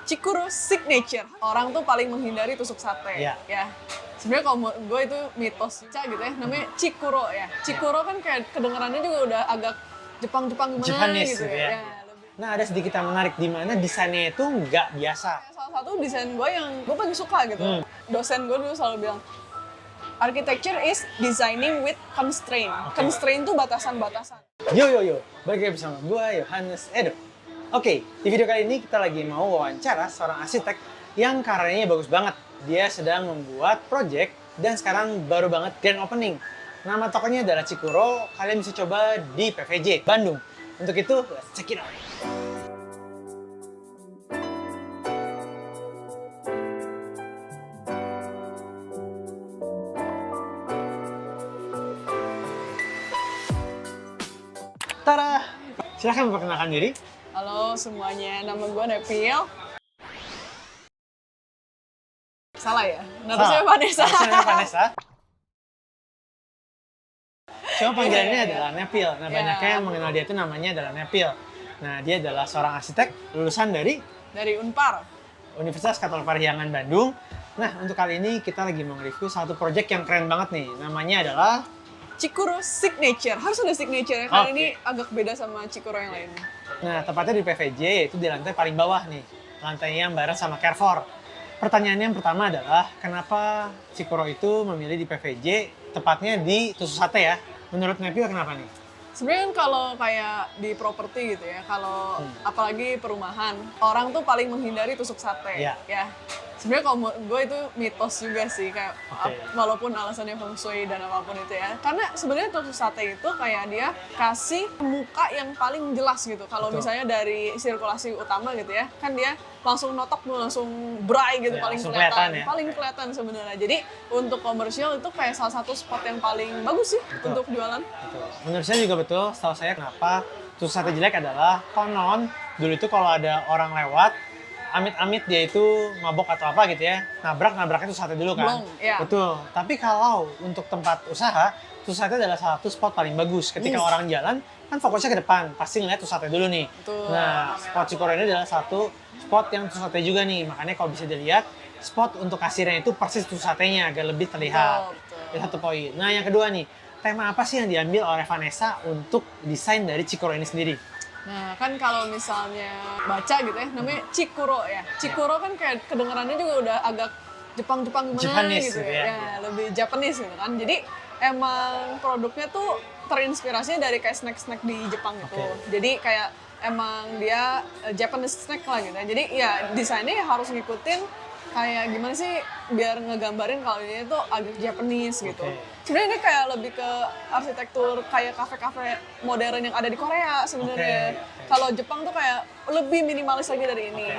Cikuro signature. Orang tuh paling menghindari tusuk sate. Iya. Ya. Sebenarnya kalau gue itu mitos gitu ya. Namanya Cikuro ya. Cikuro kan kayak kedengarannya juga udah agak Jepang-Jepang gimana Japanese gitu gitu ya. ya. Nah, ada sedikit yang menarik di mana desainnya itu nggak biasa. Salah satu desain gue yang gue paling suka gitu. Dosen gue dulu selalu bilang, architecture is designing with constraint. Constraint tuh batasan-batasan. Yo, balik lagi bersama gue Yohanes Edo. Oke, di video kali ini kita lagi mau wawancara seorang arsitek yang karyanya bagus banget. Dia sedang membuat project dan sekarang baru banget grand opening. Nama tokonya adalah Cikuro. Kalian bisa coba di PVJ Bandung. Untuk itu, let's check it out. Tada! Silahkan memperkenalkan diri. Halo semuanya, nama gue Nepil. Salah ya? Harusnya Vanessa. Harusnya Vanessa. Cuma panggilannya adalah Nepil. Nah, banyaknya yang mengenal dia itu namanya adalah Nepil. Nah, dia adalah seorang arsitek lulusan dari Unpar. Universitas Katolik Parahyangan Bandung. Nah, untuk kali ini kita lagi mau nge-review satu project yang keren banget nih. Namanya adalah Cikuro signature. Harus ada signature ya. Kali ini agak beda sama Cikuro yang lain. Nah, tepatnya di PVJ, yaitu di lantai paling bawah nih. Lantainya yang bareng sama Carrefour. Pertanyaannya yang pertama adalah, kenapa Cikuro itu memilih di PVJ, tepatnya di Tusuk Sate ya? Menurut Nepil kenapa nih? Sebenarnya kan kalau kayak di properti gitu ya, kalau apalagi perumahan, orang tuh paling menghindari tusuk sate. Iya. Ya. Sebenarnya kalau gue itu mitos juga sih, kayak walaupun alasannya feng shui dan apapun itu ya. Karena sebenarnya tusuk sate itu kayak dia kasih muka yang paling jelas gitu. Kalau misalnya dari sirkulasi utama gitu ya, kan dia langsung notok tuh, langsung bray gitu, Ya, paling langsung kelihatan. kelihatan ya. Paling kelihatan sebenarnya. Jadi untuk komersial itu kayak salah satu spot yang paling bagus sih untuk jualan. Betul. Menurut saya juga betul, setahu saya kenapa tusuk sate jelek adalah konon dulu itu kalau ada orang lewat, amit-amit dia itu mabok atau apa gitu ya, nabraknya tusuk sate dulu kan. Blong, ya. Betul. Tapi kalau untuk tempat usaha, tusuk sate adalah salah satu spot paling bagus. Ketika orang jalan, kan fokusnya ke depan, pasti ngeliat tusuk sate dulu nih. Betul. Nah, spot Cikuro ini adalah satu spot yang tusuk sate juga nih. Makanya kalau bisa dilihat, spot untuk kasirnya itu persis tusuk satenya, agak lebih terlihat. Betul. Itu satu poin. Nah, yang kedua nih, tema apa sih yang diambil oleh Vanessa untuk desain dari Cikuro ini sendiri? Nah, kan kalau misalnya baca gitu ya, namanya Cikuro ya. Cikuro kan kayak kedengarannya juga udah agak Jepang-Jepang gimana Japanese gitu gitu ya. ya. Ya, lebih Japanese gitu kan. Jadi emang produknya tuh terinspirasinya dari kayak snack-snack di Jepang gitu. Jadi kayak emang dia Japanese snack lah gitu ya. Jadi ya desainnya ya harus ngikutin kayak gimana sih biar ngegambarin kalau ini tuh agak Japanese gitu. Sebenarnya ini kayak lebih ke arsitektur kayak kafe-kafe modern yang ada di Korea sebenarnya. Kalau Jepang tuh kayak lebih minimalis lagi dari ini.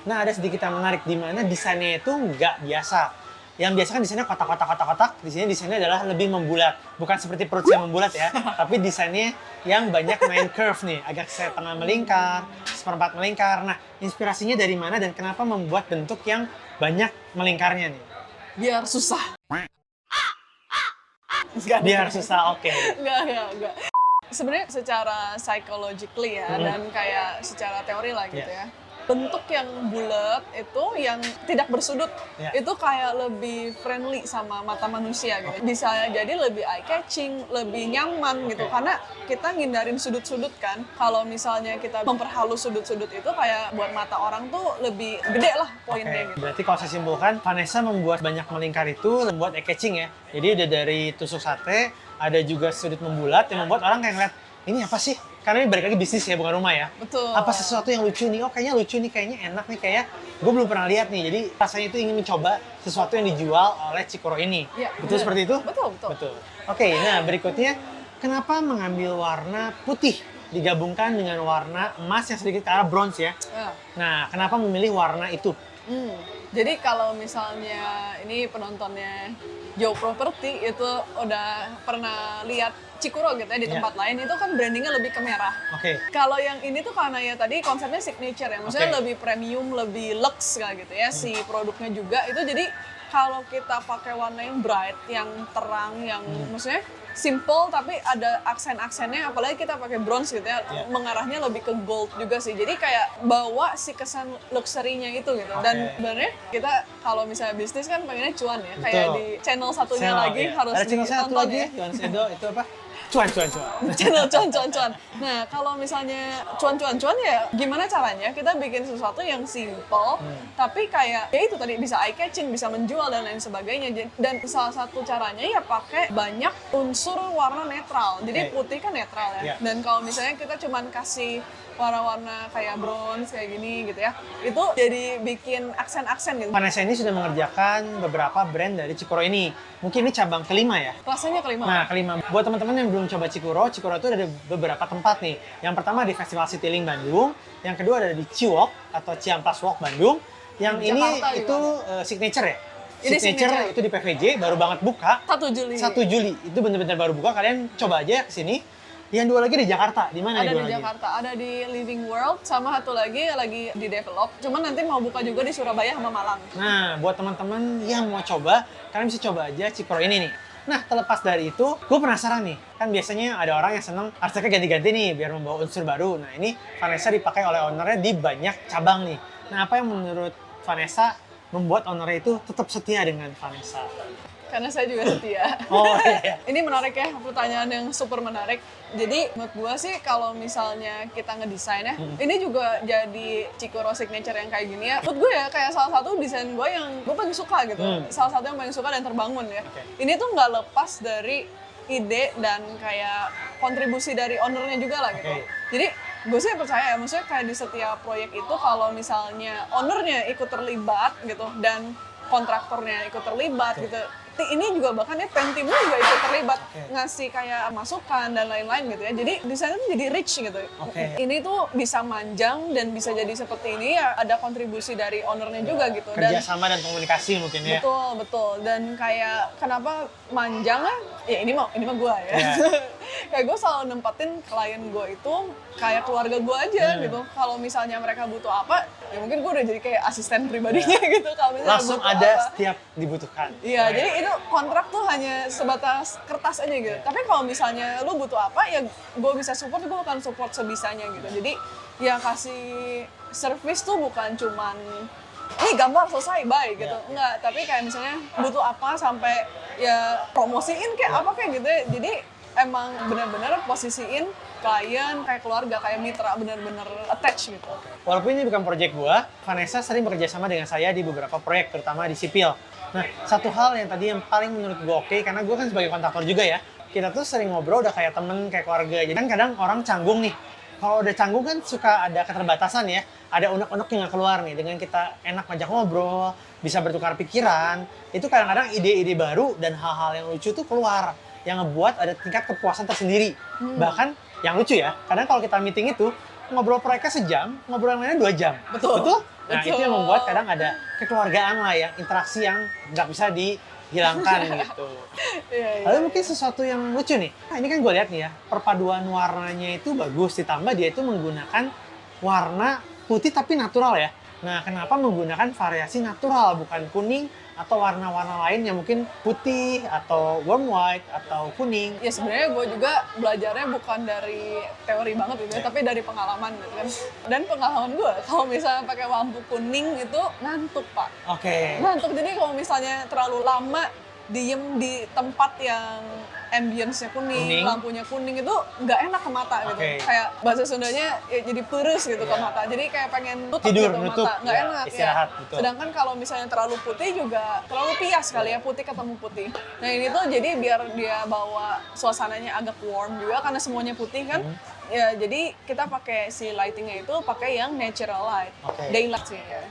Nah, ada sedikit yang menarik di mana desainnya itu nggak biasa. Yang biasa kan desainnya kotak-kotak. Di sini desainnya adalah lebih membulat. Bukan seperti perut saya membulat ya, tapi desainnya yang banyak main curve nih. Agak setengah melingkar, seperempat melingkar. Nah, inspirasinya dari mana dan kenapa membuat bentuk yang banyak melingkarnya nih? Biar susah. Biar susah, oke. Enggak. Sebenarnya secara psychologically ya, dan kayak secara teori lah gitu ya. Bentuk yang bulat itu yang tidak bersudut itu kayak lebih friendly sama mata manusia gitu. Bisa jadi lebih eye catching, lebih nyaman gitu karena kita ngindarin sudut-sudut kan. Kalau misalnya kita memperhalus sudut-sudut itu kayak buat mata orang tuh lebih gede lah poinnya gitu. Berarti kalau saya simpulkan, Vanessa membuat banyak melingkar itu membuat eye catching ya. Jadi udah dari tusuk sate, ada juga sudut membulat yang membuat orang kayak ngeliat, ini apa sih? Karena ini balik lagi bisnis ya, bukan rumah ya. Betul. Apa sesuatu yang lucu nih? Oh, kayaknya lucu nih, kayaknya enak nih, kayak gue belum pernah lihat nih. Jadi rasanya itu ingin mencoba sesuatu yang dijual oleh Cikuro ini. Ya, betul seperti itu? Betul. Oke, nah berikutnya, kenapa mengambil warna putih digabungkan dengan warna emas yang sedikit ke arah bronze ya? Nah, kenapa memilih warna itu? Jadi kalau misalnya ini penontonnya Joe Property itu udah pernah lihat Cikuro gitu ya di tempat lain, itu kan brandingnya lebih ke merah. Kalau yang ini tuh karena ya tadi konsepnya signature ya, maksudnya lebih premium, lebih lux kayak gitu ya si produknya juga itu, jadi kalau kita pakai warna yang bright, yang terang, yang maksudnya simple tapi ada aksen-aksennya, apalagi kita pakai bronze gitu ya, mengarahnya lebih ke gold juga sih. Jadi kayak bawa si kesan luxury-nya itu gitu. Dan sebenarnya kita kalau misalnya bisnis kan pengennya cuan ya, kayak di channel satunya lagi harus ada channel satu ditonton lagi ya. Yohanes Edo itu apa? Cuan. Channel cuan. Nah, kalau misalnya cuan ya gimana caranya kita bikin sesuatu yang simple tapi kayak ya itu tadi bisa eye catching, bisa menjual dan lain sebagainya. Dan salah satu caranya ya pakai banyak unsur warna netral. Jadi putih kan netral ya. Dan kalau misalnya kita cuman kasih warna-warna kayak bronze kayak gini gitu ya, itu jadi bikin aksen-aksen gitu. Vanessa ini sudah mengerjakan beberapa brand dari Cikuro ini. Mungkin ini cabang kelima ya? Rasanya kelima. Nah, kelima. Buat teman-teman yang belum coba Cikuro itu ada beberapa tempat nih. Yang pertama di Festival Citylink Bandung, yang kedua ada di Ciwok atau Ciamplas Walk Bandung. Yang ini Jakarta itu signature ya? Ini Signature itu di PVJ, baru banget buka. 1 Juli. 1 Juli, itu bener-bener baru buka. Kalian coba aja ke sini. Yang dua lagi di Jakarta, di mana Ada dua di lagi? Jakarta, ada di Living World, sama satu lagi di develop. Cuman nanti mau buka juga di Surabaya sama Malang. Nah, buat teman-teman yang mau coba, kalian bisa coba aja Cikuro ini nih. Nah, terlepas dari itu, gue penasaran nih. Kan biasanya ada orang yang seneng artworknya ganti-ganti nih, biar membawa unsur baru. Nah, ini Vanessa dipakai oleh ownernya di banyak cabang nih. Nah, apa yang menurut Vanessa membuat ownernya itu tetap setia dengan Vanessa? Karena saya juga setia. Oh iya. Ini menarik ya, pertanyaan yang super menarik. Jadi menurut gue sih kalau misalnya kita ngedesain ya, ini juga jadi Cikuro signature yang kayak gini ya. Menurut gue ya kayak salah satu desain gue yang gue paling suka gitu. Salah satu yang paling suka dan terbangun ya. Ini tuh nggak lepas dari ide dan kayak kontribusi dari ownernya juga lah gitu. Jadi gue sih percaya ya, maksudnya kayak di setiap proyek itu kalau misalnya ownernya ikut terlibat gitu dan kontraktornya ikut terlibat gitu. Ini juga bahkan ya timnya juga ikut terlibat ngasih kayak masukan dan lain-lain gitu ya. Jadi desainnya tuh jadi rich gitu. Ini tuh bisa manjang dan bisa jadi seperti ini ya ada kontribusi dari ownernya juga gitu. Kerjasama dan komunikasi mungkin ya. Betul. Dan kayak kenapa manjang ya ini mah gue ya. Kayak gue selalu nempatin klien gue itu kayak keluarga gue aja gitu. Kalau misalnya mereka butuh apa, ya mungkin gue udah jadi kayak asisten pribadinya gitu. Kalau misalnya Langsung butuh ada apa. setiap dibutuhkan. Iya, jadi itu kontrak tuh hanya sebatas kertas aja gitu. Tapi kalau misalnya lu butuh apa, ya gue bisa support, gue akan support sebisanya gitu. Jadi ya kasih service tuh bukan cuman ini gambar selesai, bye gitu. Enggak, tapi kayak misalnya butuh apa sampai ya promosiin kayak apa kayak gitu ya. Jadi emang benar-benar posisiin klien kayak keluarga, kayak mitra, benar-benar attach gitu. Walaupun ini bukan proyek gua, Vanessa sering bekerja sama dengan saya di beberapa proyek, terutama di sipil. Nah, satu hal yang tadi yang paling menurut gua oke, karena gua kan sebagai kontraktor juga ya, kita tuh sering ngobrol udah kayak temen, kayak keluarga. Jadi kan kadang orang canggung nih. Kalau udah canggung kan suka ada keterbatasan ya, ada unek-unek yang nggak keluar nih. Dengan kita enak ngajak ngobrol, bisa bertukar pikiran, itu kadang-kadang ide-ide baru dan hal-hal yang lucu tuh keluar. Yang ngebuat ada tingkat kepuasan tersendiri. Bahkan yang lucu ya, kadang kalau kita meeting itu, ngobrol proyeknya sejam, ngobrol yang lainnya 2 jam. Betul. Nah, itu yang membuat kadang ada kekeluargaan lah, yang interaksi yang nggak bisa dihilangkan gitu. Lalu mungkin sesuatu yang lucu nih. Nah, ini kan gue lihat nih ya, perpaduan warnanya itu bagus, ditambah dia itu menggunakan warna putih tapi natural ya. Nah, kenapa menggunakan variasi natural, bukan kuning atau warna-warna lain yang mungkin putih atau warm white atau kuning? Ya sebenarnya gue juga belajarnya bukan dari teori banget gitu ya, tapi dari pengalaman gitu kan. Dan pengalaman gue, kalau misalnya pakai lampu kuning itu ngantuk Pak. Ngantuk, jadi kalau misalnya terlalu lama diem di tempat yang ambience-nya kuning, lampunya kuning itu nggak enak ke mata gitu. Kayak bahasa Sundanya ya jadi peres gitu ke mata. Jadi kayak pengen tutup tidur, gitu nutup, mata. Nggak enak istirahat, ya. betul. Sedangkan kalau misalnya terlalu putih juga terlalu pias kali ya, putih ketemu putih. Nah ini tuh jadi biar dia bawa suasananya agak warm juga karena semuanya putih kan. Ya jadi kita pakai si lightingnya itu pakai yang natural light, daylight sih ya.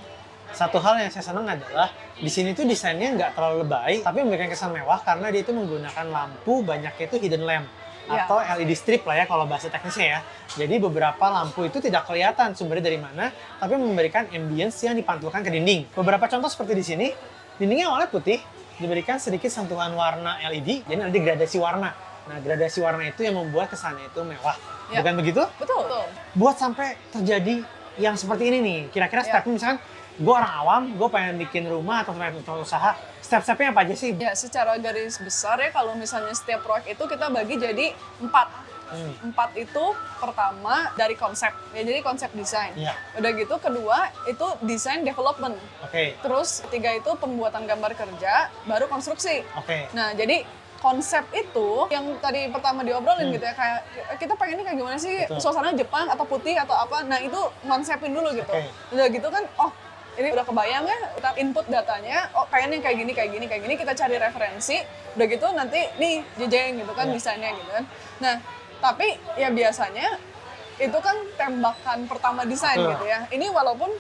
Satu hal yang saya senang adalah di sini tuh desainnya nggak terlalu lebay, tapi memberikan kesan mewah karena dia itu menggunakan lampu banyaknya itu hidden lamp atau LED strip lah ya kalau bahasa teknisnya ya. Jadi beberapa lampu itu tidak kelihatan sumbernya dari mana, tapi memberikan ambience yang dipantulkan ke dinding. Beberapa contoh seperti di sini, dindingnya awalnya putih, diberikan sedikit sentuhan warna LED, jadi ada gradasi warna. Nah, gradasi warna itu yang membuat kesannya itu mewah. Bukan begitu? Betul. Buat sampai terjadi yang seperti ini nih, kira-kira stepnya misalkan gue orang awam, gue pengen bikin rumah atau pengen usaha, step-stepnya apa aja sih? Ya, secara garis besar ya kalau misalnya setiap proyek itu kita bagi jadi 4. 4 itu pertama dari konsep, ya jadi konsep desain. Iya. Udah gitu kedua itu desain development. Oke. Terus ketiga itu pembuatan gambar kerja, baru konstruksi. Oke. Nah, jadi konsep itu yang tadi pertama diobrolin gitu ya, kayak kita pengennya kayak gimana sih, Betul. suasana Jepang atau putih atau apa. Nah, itu konsepin dulu gitu. Oke. Udah gitu kan, oh ini udah kebayang ya, kita input datanya, oh kayaknya kayak gini, kita cari referensi, udah gitu nanti nih jejeng gitu kan Iya. desainnya gitu kan. Nah, tapi ya biasanya itu kan tembakan pertama desain Betul. gitu ya. Ini walaupun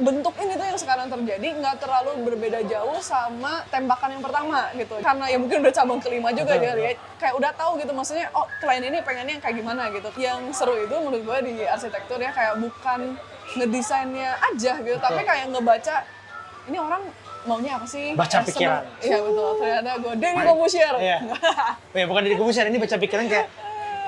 bentuk ini tuh yang sekarang terjadi nggak terlalu berbeda jauh sama tembakan yang pertama gitu. Karena ya mungkin udah cabang kelima juga Betul, dia, kayak udah tahu gitu maksudnya, oh klien ini pengennya yang kayak gimana gitu. Yang seru itu menurut gue di arsitektur ya kayak bukan ngedesainnya aja gitu, tapi kayak ngebaca ini orang maunya apa sih? Baca Seneng. pikiran. Iya betul, ternyata gue Denny Komusier. Iya. Ya, bukan dari kubu ini baca pikiran, kayak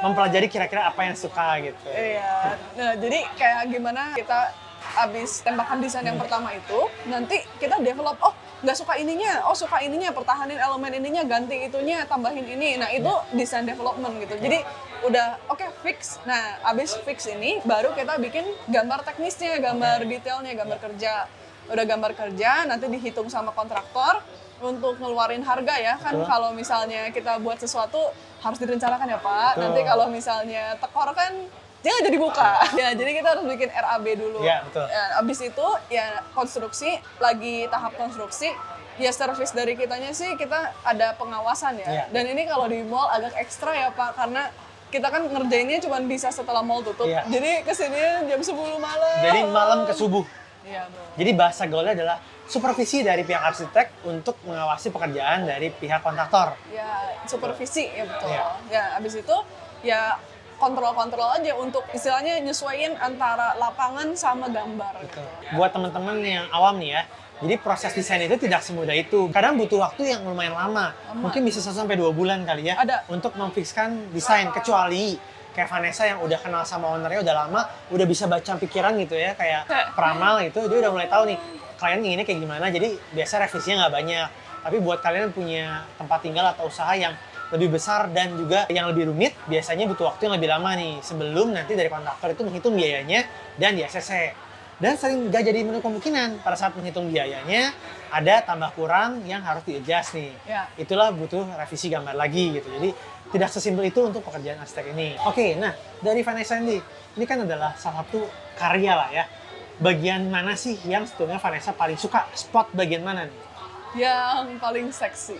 mempelajari kira-kira apa yang suka gitu. Iya, nah jadi kayak gimana kita abis tembakan desain yang pertama itu, nanti kita develop, oh nggak suka ininya, oh suka ininya, pertahanin elemen ininya, ganti itunya, tambahin ini. Nah itu desain development gitu. Jadi udah oke, fix. Nah abis fix ini baru kita bikin gambar teknisnya, gambar detailnya, gambar kerja. Udah gambar kerja, nanti dihitung sama kontraktor untuk ngeluarin harga ya. Kan Betul. kalau misalnya kita buat sesuatu harus direncanakan ya Pak. Betul. Nanti kalau misalnya tekor kan jangan jadi buka. Ya, jadi kita harus bikin RAB dulu. Iya, betul. Ya, abis itu ya konstruksi, lagi tahap konstruksi. Ya service dari kitanya sih kita ada pengawasan ya. Iya. Dan ini kalau di mall agak ekstra ya Pak, karena kita kan ngerjainnya cuma bisa setelah mall tutup. Iya. Jadi kesini jam 10 malam. Jadi malam ke subuh. Iya, bro. Jadi bahasa gaulnya adalah supervisi dari pihak arsitek untuk mengawasi pekerjaan dari pihak kontraktor. Ya, supervisi ya betul. Iya. Ya, abis itu ya kontrol-kontrol aja untuk istilahnya nyesuaiin antara lapangan sama gambar. Gitu. Buat teman-teman yang awam nih ya, jadi proses desain itu tidak semudah itu. Kadang butuh waktu yang lumayan lama. Mungkin bisa 1 sampai 2 bulan kali ya. Ada. Untuk memfikskan desain, kecuali kayak Vanessa yang udah kenal sama ownernya udah lama, udah bisa baca pikiran gitu ya, kayak Pramal itu, dia udah mulai tahu nih klien inginnya kayak gimana, jadi biasa revisinya nggak banyak. Tapi buat kalian yang punya tempat tinggal atau usaha yang lebih besar dan juga yang lebih rumit, biasanya butuh waktu yang lebih lama nih, sebelum nanti dari kontraktor itu menghitung biayanya dan di ACC. Dan sering nggak jadi menutup kemungkinan pada saat menghitung biayanya, ada tambah kurang yang harus di-adjust nih. Ya. Itulah butuh revisi gambar lagi gitu. Jadi tidak sesimpel itu untuk pekerjaan arsitek ini. Oke, nah dari Vanessa ini kan adalah salah satu karya lah ya. Bagian mana sih yang sebetulnya Vanessa paling suka? Spot bagian mana nih? Yang paling seksi.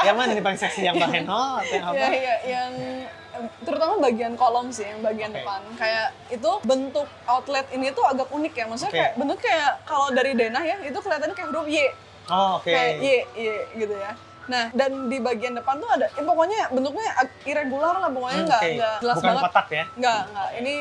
Yang mana nih paling seksi? Yang Baheno atau yang apa? Ya, yang terutama bagian kolom sih, yang bagian Oke. depan. Kayak itu bentuk outlet ini tuh agak unik ya. Maksudnya Oke. kayak bentuk kayak kalau dari denah ya, itu kelihatannya kayak huruf Y. Oh, oke. Kayak Y gitu ya. Nah, dan di bagian depan tuh ada, pokoknya bentuknya irregular lah, pokoknya nggak Oke. jelas Bukan banget. kotak ya? Nggak. Ini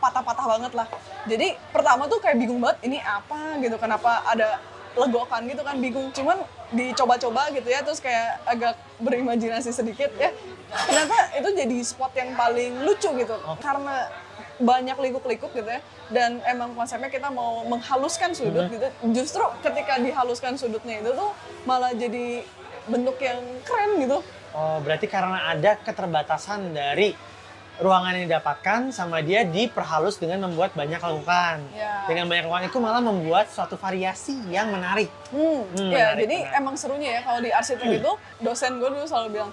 patah-patah banget lah. Jadi pertama tuh kayak bingung banget, ini apa gitu, kenapa ada legokan gitu kan, bingung. Cuman dicoba-coba gitu ya, terus kayak agak berimajinasi sedikit ya. Ternyata itu jadi spot yang paling lucu gitu. Karena banyak likuk-likuk gitu ya. Dan emang konsepnya kita mau menghaluskan sudut gitu. Justru ketika dihaluskan sudutnya itu tuh malah jadi bentuk yang keren gitu. Oh, berarti karena ada keterbatasan dari ruangan yang didapatkan sama dia diperhalus dengan membuat banyak lakukan. Ya. Dengan banyak lakukan itu malah membuat suatu variasi yang menarik. Ya, menarik, jadi menarik. emang serunya ya kalau di arsitek itu, dosen gue dulu selalu bilang,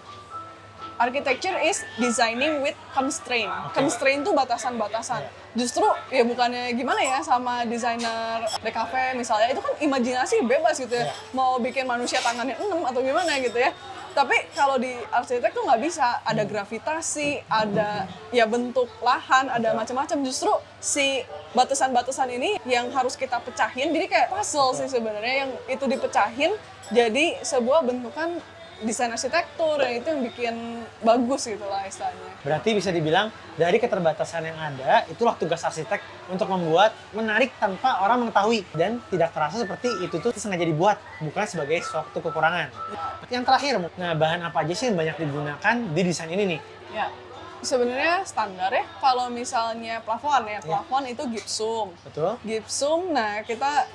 architecture is designing with constraint. Constraint itu batasan-batasan. Justru ya bukannya gimana ya sama desainer DKV misalnya, itu kan imajinasi bebas gitu ya. Mau bikin manusia tangannya 6 atau gimana gitu ya. Tapi kalau di arsitek tuh nggak bisa, ada gravitasi, ada ya bentuk lahan, ada macam-macam. Justru si batasan-batasan ini yang harus kita pecahin. Jadi kayak puzzle sih sebenarnya, yang itu dipecahin jadi sebuah bentukan desain arsitektur, yang itu yang bikin bagus gitu lah istilahnya. Berarti bisa dibilang dari keterbatasan yang ada, itulah tugas arsitek untuk membuat menarik tanpa orang mengetahui dan tidak terasa seperti itu tuh sengaja dibuat, bukan sebagai suatu kekurangan. Yang terakhir, nah bahan apa aja sih yang banyak digunakan di desain ini nih? Ya, Sebenarnya standar ya. Kalau misalnya plafon ya, plafon itu gypsum. Betul? Gypsum, nah kita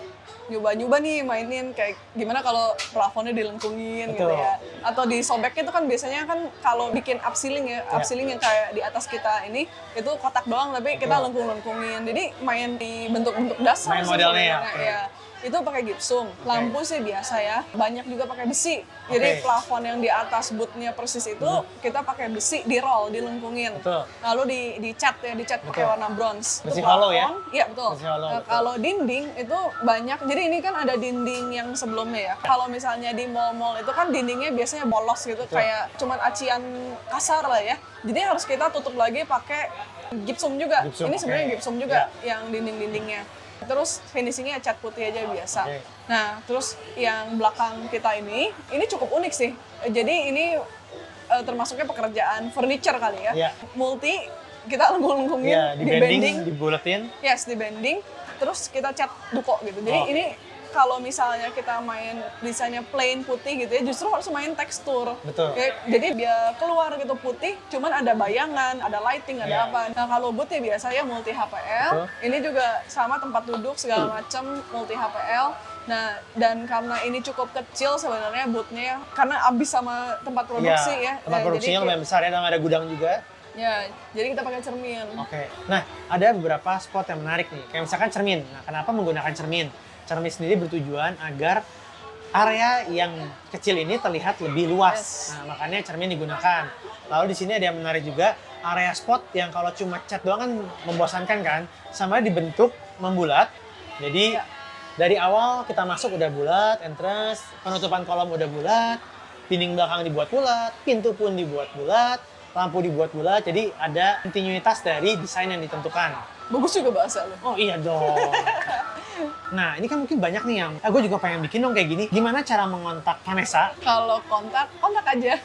nyoba-nyoba nih mainin kayak gimana kalau plafonnya dilengkungin gitu Betul. ya. Atau disobeknya itu kan biasanya kan kalau bikin upcilling ya, upcilling yang kayak di atas kita ini itu kotak doang tapi kita lengkung-lengkungin. Jadi main di bentuk-bentuk dasar Main sih modelnya ya, sebenarnya, oke. ya. Itu pakai gypsum. Lampu sih biasa ya. Banyak juga pakai besi. Jadi Oke. plafon yang di atas bootnya persis itu kita pakai besi di roll, dilengkungin. Betul. Lalu dicat ya, dicat pakai Betul. warna bronze. Besi Untuk hollow ya? plafon, iya betul. Besi hollow, Nah, betul. kalau dinding itu banyak. Jadi ini kan ada dinding yang sebelumnya ya. Kalau misalnya di mall-mall itu kan dindingnya biasanya bolos gitu, kayak cuman acian kasar lah ya. Jadi harus kita tutup lagi pakai gypsum juga. Gypsum, Ini sebenarnya oke. gypsum juga yang dinding-dindingnya. Terus finishingnya cat putih aja biasa. Oke. Nah, terus yang belakang kita ini cukup unik sih. Jadi ini termasuknya pekerjaan furniture kali ya. Iya. Multi, kita lengkung-lengkungin, Iya, di bending, bending. dibuletin. Yes, di bending. Terus kita cat duko gitu. Jadi Oh. ini kalau misalnya kita main desainnya plain putih gitu ya, justru harus main tekstur. Betul. Ya, jadi biar keluar gitu putih, cuman ada bayangan, ada lighting, ada Iya. apa. Nah kalau boot ya biasanya multi HPL. Betul. Ini juga sama tempat duduk segala macam multi HPL. Nah, dan karena ini cukup kecil sebenarnya bootnya, karena abis sama tempat produksi ya. Tempat Ya, produksinya jadi lumayan besar ya, dan ada gudang juga. ya, jadi kita pakai cermin. Oke. Nah, ada beberapa spot yang menarik nih. Kayak misalkan cermin. Nah, kenapa menggunakan cermin? Cermin sendiri bertujuan agar area yang kecil ini terlihat lebih luas. Yes. Nah, makanya cermin digunakan. Lalu di sini ada yang menarik juga, area spot yang kalau cuma cat doang kan membosankan kan. Sama dibentuk membulat. Jadi dari awal kita masuk udah bulat, entrance, penutupan kolom udah bulat, dinding belakang dibuat bulat, pintu pun dibuat bulat, lampu dibuat bulat. Jadi ada kontinuitas dari desain yang ditentukan. Bagus juga bahasa lu. Oh iya dong. Nah, ini kan mungkin banyak nih yang, gue juga pengen bikin dong kayak gini. Gimana cara mengontak Vanessa? Kalau kontak aja.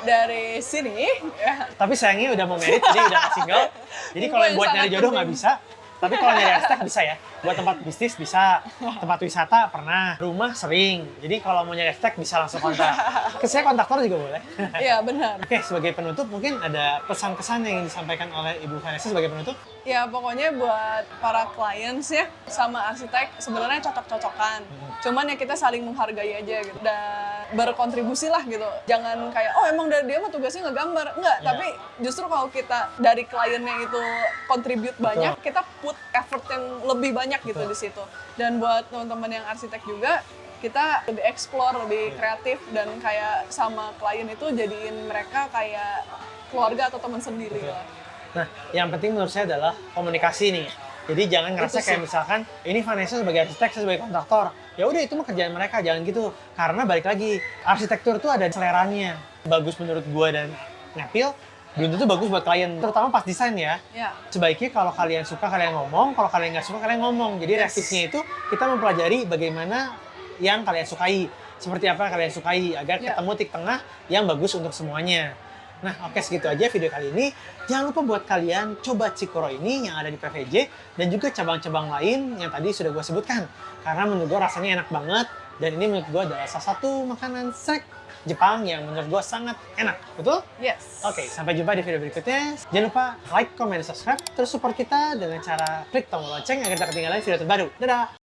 Dari sini, ya. Tapi sayangnya udah mau merit, jadi udah nggak single. Jadi kalau yang buat nyari jodoh nggak bisa. Tapi kalau nyari arsitek bisa ya. Buat tempat bisnis bisa. Tempat wisata pernah. Rumah sering. Jadi kalau mau nyari arsitek bisa langsung kontak. Ke saya kontaktor juga boleh. Iya benar. Oke, sebagai penutup mungkin ada pesan-kesan yang ingin disampaikan oleh Ibu Vanessa sebagai penutup? Ya pokoknya buat para clients ya sama arsitek sebenarnya cocok-cocokan. Cuman ya kita saling menghargai aja gitu dan berkontribusi lah gitu. Jangan kayak oh emang dari dia mah tugasnya ngegambar. Enggak, Iya. tapi justru kalau kita dari kliennya itu contribute banyak, kita put effort yang lebih banyak gitu Betul. di situ. Dan buat teman-teman yang arsitek juga kita lebih explore, lebih kreatif dan kayak sama klien itu jadiin mereka kayak keluarga atau teman sendiri Betul. lah. Nah, yang penting menurut saya adalah komunikasi nih. Jadi jangan ngerasa Itu sih. kayak misalkan ini Vanessa sebagai arsitek, saya sebagai kontraktor. Ya udah itu mah kerjaan mereka, jangan gitu. Karena balik lagi, arsitektur tuh ada seleranya. Bagus menurut gua dan Nepil, belum tentu bagus buat klien. Terutama pas desain ya. Ya. Sebaiknya kalau kalian suka kalian ngomong, kalau kalian nggak suka kalian ngomong. Jadi Yes. reaktifnya itu kita mempelajari bagaimana yang kalian sukai. Seperti apa yang kalian sukai agar Ya. ketemu titik tengah yang bagus untuk semuanya. Nah, oke segitu aja video kali ini. Jangan lupa buat kalian coba Cikoro ini yang ada di PVJ dan juga cabang-cabang lain yang tadi sudah gue sebutkan. Karena menurut gue rasanya enak banget dan ini menurut gue adalah salah satu makanan snack Jepang yang menurut gue sangat enak. Betul? Yes. Oke, sampai jumpa di video berikutnya. Jangan lupa like, comment, dan subscribe. Terus support kita dengan cara klik tombol lonceng agar tidak ketinggalan video terbaru. Dadah!